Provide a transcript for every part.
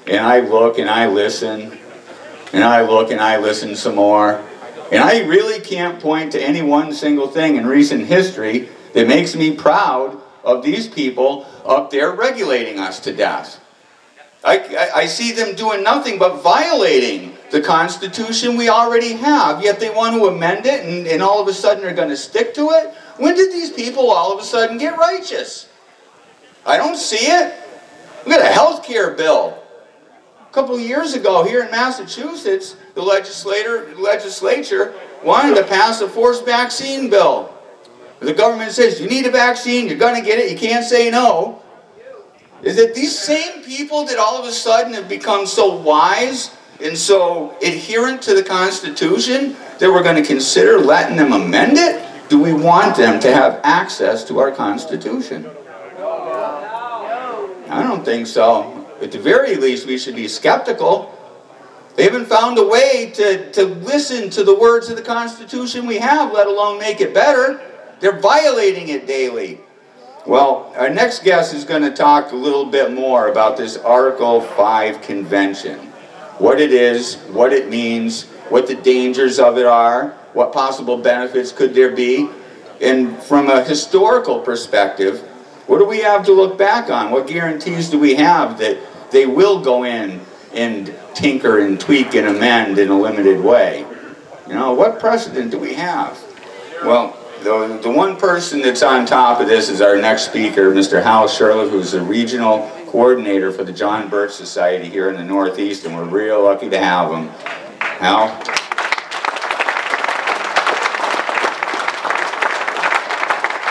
and I look and I listen, and I look and I listen some more, and I really can't point to any one single thing in recent history that makes me proud of these people up there regulating us to death. I see them doing nothing but violating the Constitution we already have, yet they want to amend it and all of a sudden are going to stick to it? When did these people all of a sudden get righteous? I don't see it. We got a health care bill. A couple of years ago here in Massachusetts, the legislature wanted to pass a forced vaccine bill. The government says, you need a vaccine, you're going to get it, you can't say no. Is it these same people that all of a sudden have become so wise and so adherent to the Constitution that we're going to consider letting them amend it? Do we want them to have access to our Constitution? I don't think so. At the very least, we should be skeptical. They haven't found a way to listen to the words of the Constitution we have, let alone make it better. They're violating it daily. Well, our next guest is going to talk a little bit more about this Article 5 convention. What it is, what it means, what the dangers of it are, what possible benefits could there be, and from a historical perspective, what do we have to look back on? What guarantees do we have that they will go in and tinker and tweak and amend in a limited way? You know, what precedent do we have? Well, the one person that's on top of this is our next speaker, Mr. Hal Shurtleff, who's the regional coordinator for the John Birch Society here in the Northeast, and we're real lucky to have him. Hal?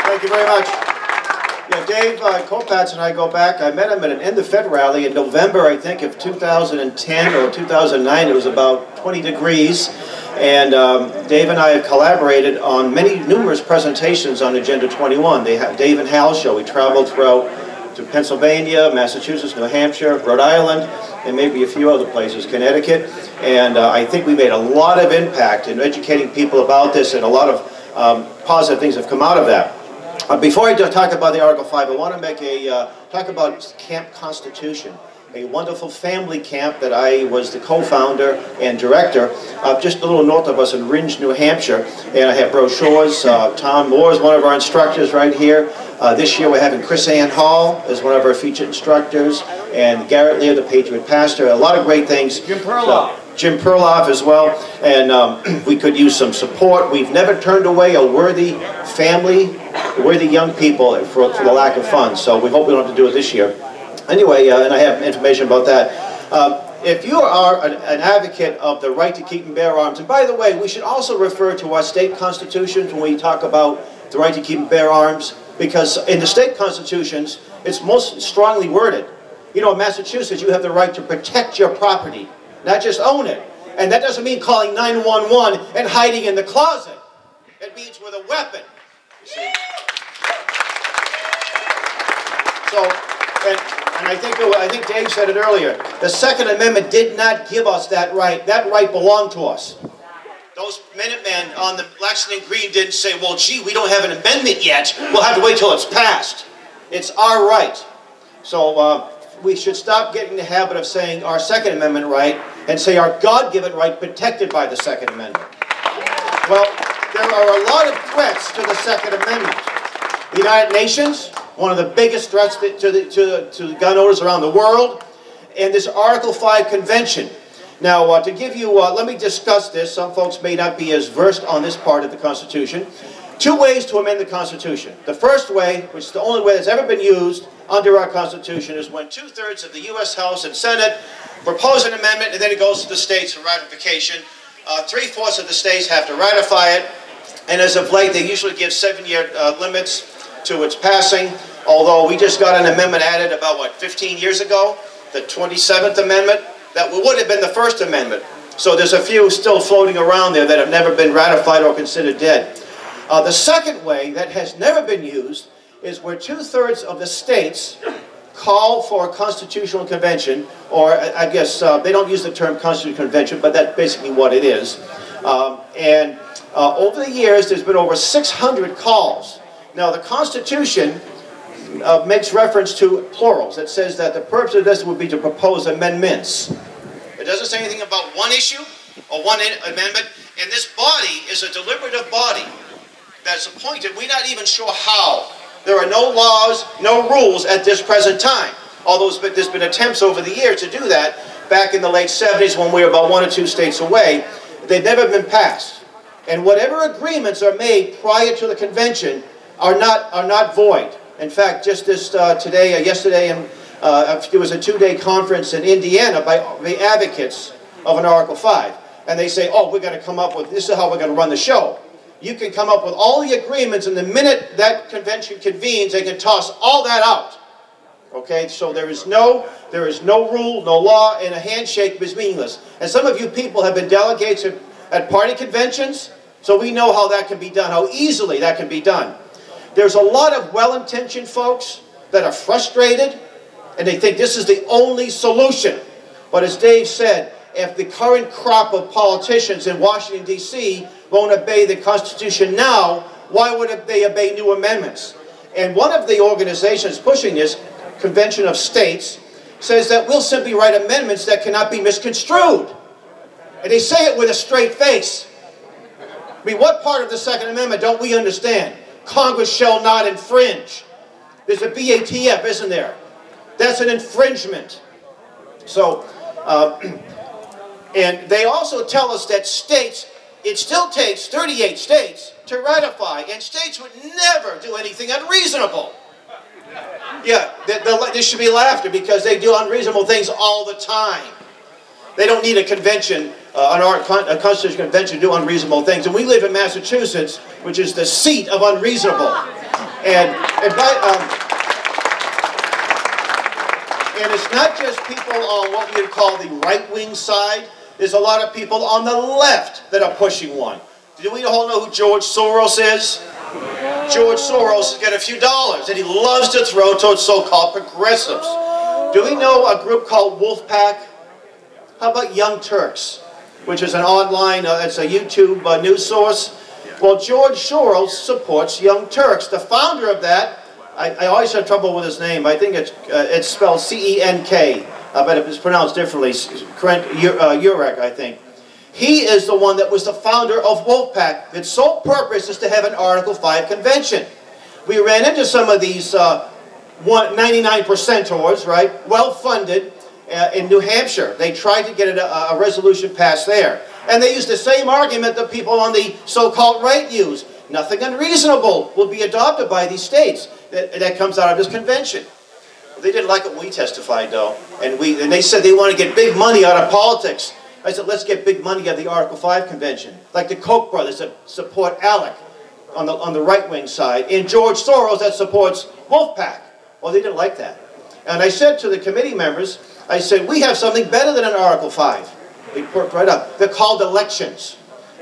Thank you very much. Yeah, Dave Kopacz and I go back. I met him at an End the Fed rally in November, I think, of 2010 or 2009. It was about 20 degrees. And Dave and I have collaborated on numerous presentations on Agenda 21. They have Dave and Hal show. We traveled throughout to Pennsylvania, Massachusetts, New Hampshire, Rhode Island, and maybe a few other places, Connecticut. And I think we made a lot of impact in educating people about this, and a lot of positive things have come out of that. Before I talk about the Article 5, I want to make talk about Camp Constitution, a wonderful family camp that I was the co-founder and director of just a little north of us in Ringe, New Hampshire. And I have brochures. Tom Moore is one of our instructors right here. This year we're having Chris Ann Hall as one of our featured instructors, and Garrett Lear, the Patriot Pastor. A lot of great things. Jim Perloff. Jim Perloff as well, and we could use some support. We've never turned away a worthy family, worthy young people for the lack of funds, so we hope we don't have to do it this year. Anyway, and I have information about that. If you are an advocate of the right to keep and bear arms, and by the way, we should also refer to our state constitutions when we talk about the right to keep and bear arms, because in the state constitutions, it's most strongly worded. You know, in Massachusetts, you have the right to protect your property, not just own it. And that doesn't mean calling 911 and hiding in the closet. It means with a weapon, you see. So, and I think Dave said it earlier, the Second Amendment did not give us that right. That right belonged to us. Those Minutemen on the Lexington Green didn't say, well, gee, we don't have an amendment yet. We'll have to wait till it's passed. It's our right. So we should stop getting in the habit of saying our Second Amendment right and say our God-given right protected by the Second Amendment. Well, there are a lot of threats to the Second Amendment. The United Nations, one of the biggest threats to gun owners around the world, and this Article 5 convention. Now, to give you, let me discuss this. Some folks may not be as versed on this part of the Constitution. Two ways to amend the Constitution. The first way, which is the only way that's ever been used under our Constitution, is when 2/3 of the U.S. House and Senate propose an amendment, and then it goes to the states for ratification. 3/4 of the states have to ratify it, and as of late, they usually give 7-year limits to its passing, although we just got an amendment added about, what, 15 years ago? The 27th Amendment? That would have been the First Amendment. So there's a few still floating around there that have never been ratified or considered dead. The second way that has never been used is where 2/3 of the states call for a constitutional convention, or I guess they don't use the term constitutional convention, but that's basically what it is. Over the years, there's been over 600 calls. Now, the Constitution makes reference to plurals. It says that the purpose of this would be to propose amendments. It doesn't say anything about one issue or one amendment. And this body is a deliberative body that's appointed. We're not even sure how. There are no laws, no rules at this present time. Although there's been attempts over the years to do that. Back in the late 70s when we were about 1 or 2 states away, they've never been passed. And whatever agreements are made prior to the convention are not void. In fact, just yesterday, there was a 2-day conference in Indiana by the advocates of an Article 5. And they say, oh, we're going to come up with, this is how we're going to run the show. You can come up with all the agreements, and the minute that convention convenes, they can toss all that out. Okay, so there is no rule, no law, and a handshake is meaningless. And some of you people have been delegates at party conventions, so we know how that can be done, how easily that can be done. There's a lot of well-intentioned folks that are frustrated, and they think this is the only solution. But as Dave said, if the current crop of politicians in Washington, D.C. won't obey the Constitution now, why would they obey new amendments? And one of the organizations pushing this, Convention of States, says that we'll simply write amendments that cannot be misconstrued. And they say it with a straight face. I mean, what part of the Second Amendment don't we understand? Congress shall not infringe. There's a BATF, isn't there? That's an infringement. So, and they also tell us that states, it still takes 38 states to ratify, and states would never do anything unreasonable. Yeah, this should be laughter because they do unreasonable things all the time. They don't need a convention, a constitutional convention to do unreasonable things. And we live in Massachusetts, which is the seat of unreasonable. And it's not just people on what we would call the right-wing side. There's a lot of people on the left that are pushing one. Do we all know who George Soros is? George Soros has got a few dollars and he loves to throw towards so-called progressives. Do we know a group called Wolfpack? How about Young Turks, which is an online, it's a YouTube news source? Well, George Soros supports Young Turks. The founder of that, I always have trouble with his name. I think it's spelled C-E-N-K, but it's pronounced differently. Urek, I think. He is the one that was the founder of Wolfpack. Its sole purpose is to have an Article 5 convention. We ran into some of these 99%ers, right, well-funded, in New Hampshire. They tried to get a resolution passed there. And they used the same argument that people on the so-called right use. Nothing unreasonable will be adopted by these states. That comes out of this convention. They didn't like it when we testified, though. And they said they want to get big money out of politics. I said, let's get big money out of the Article 5 convention. Like the Koch brothers that support ALEC on the right-wing side, and George Soros that supports Wolfpack. Well, they didn't like that. And I said to the committee members, I said, we have something better than an Article 5. They perked right up. They're called elections.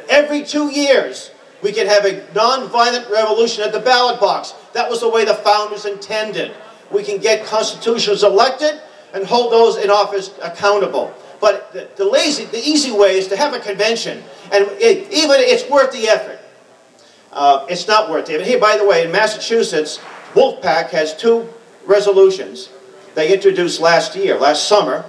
Every 2 years, we can have a non-violent revolution at the ballot box. That was the way the founders intended. We can get constitutions elected and hold those in office accountable. But the easy way is to have a convention. And it's worth the effort. It's not worth the effort. Hey, by the way, in Massachusetts, Wolfpack has 2 resolutions they introduced last summer.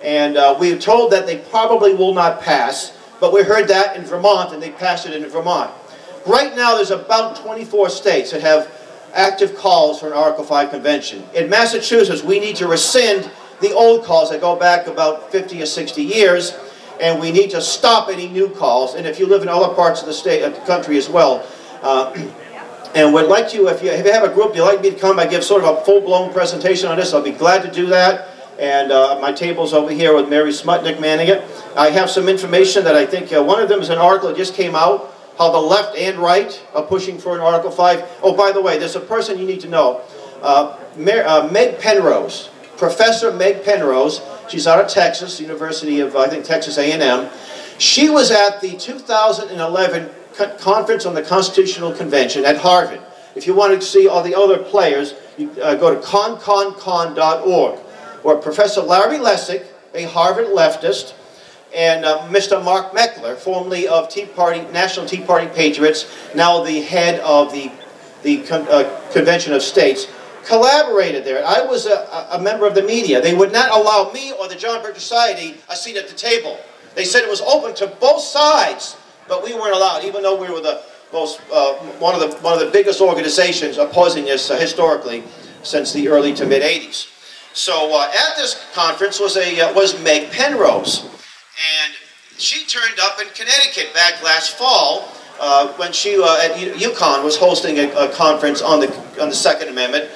And we were told that they probably will not pass. But we heard that in Vermont, and they passed it in Vermont. Right now, there's about 24 states that have active calls for an Article 5 convention. In Massachusetts, we need to rescind the old calls that go back about 50 or 60 years, and we need to stop any new calls. And if you live in other parts of the country as well, and would like to, if you have a group you'd like me to come, I give sort of a full-blown presentation on this, I'll be glad to do that. And my table's over here with Mary Smutnik manning it. I have some information that I think, one of them is an article that just came out, how the left and right are pushing for an Article 5. Oh, by the way, there's a person you need to know. Meg Penrose, Professor Meg Penrose. She's out of Texas, University of, I think, Texas A&M. She was at the 2011 Conference on the Constitutional Convention at Harvard. If you want to see all the other players, you go to con.org, where Professor Larry Lessig, a Harvard leftist, and Mr. Mark Meckler, formerly of National Tea Party Patriots, now the head of the Convention of States, collaborated there. I was a member of the media. They would not allow me or the John Birch Society a seat at the table. They said it was open to both sides, but we weren't allowed, even though we were the most, one of the biggest organizations opposing this historically since the early to mid '80s. So at this conference was Meg Penrose, and she turned up in Connecticut back last fall when she at UConn was hosting a conference on the Second Amendment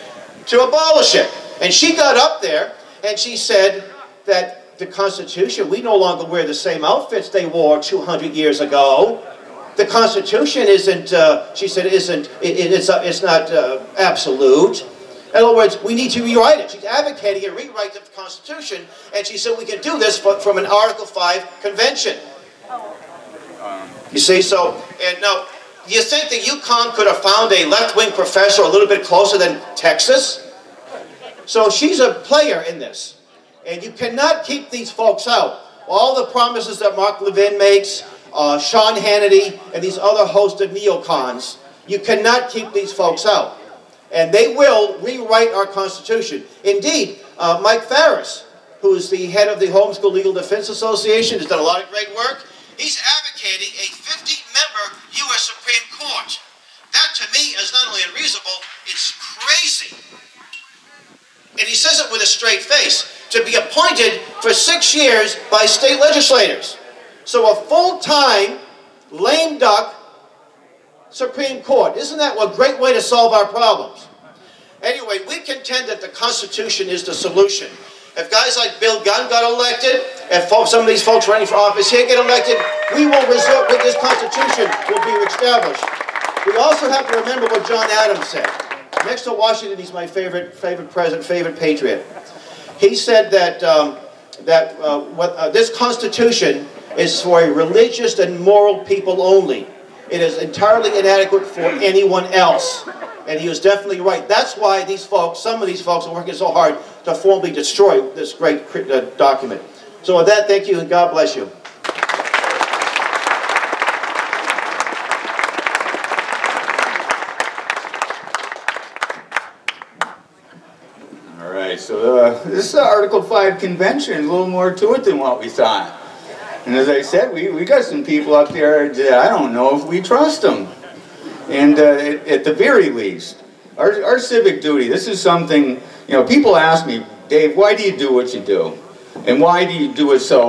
to abolish it. And she got up there and she said that the Constitution, we no longer wear the same outfits they wore 200 years ago. The Constitution isn't, she said, it's not absolute. In other words, we need to rewrite it. She's advocating a rewrite of the Constitution, and she said we can do this from an Article 5 convention. You see, so, and now, do you think that UConn could have found a left-wing professor a little bit closer than Texas? So she's a player in this. And you cannot keep these folks out. All the promises that Mark Levin makes, Sean Hannity, and these other hosts of neocons, you cannot keep these folks out. And they will rewrite our Constitution. Indeed, Mike Farris, who is the head of the Homeschool Legal Defense Association, has done a lot of great work. He's advocating a 50-member U.S. Supreme Court. That, to me, is not only unreasonable, it's crazy. And he says it with a straight face, to be appointed for 6 years by state legislators. So a full-time, lame duck Supreme Court. Isn't that a great way to solve our problems? Anyway, we contend that the Constitution is the solution. If guys like Bill Gunn got elected, if some of these folks running for office here get elected, we will resort with this Constitution will be established. We also have to remember what John Adams said. Next to Washington, he's my favorite president, favorite patriot. He said that this Constitution is for a religious and moral people only. It is entirely inadequate for anyone else. And he was definitely right. That's why these folks, some of these folks are working so hard to formally destroy this great document. So with that, thank you and God bless you. All right, so this Article 5 convention is a little more to it than what we thought. And as I said, we got some people up there that I don't know if we trust them. And at the very least, our civic duty, this is something, you know, people ask me, Dave, why do you do what you do? And why do you do it so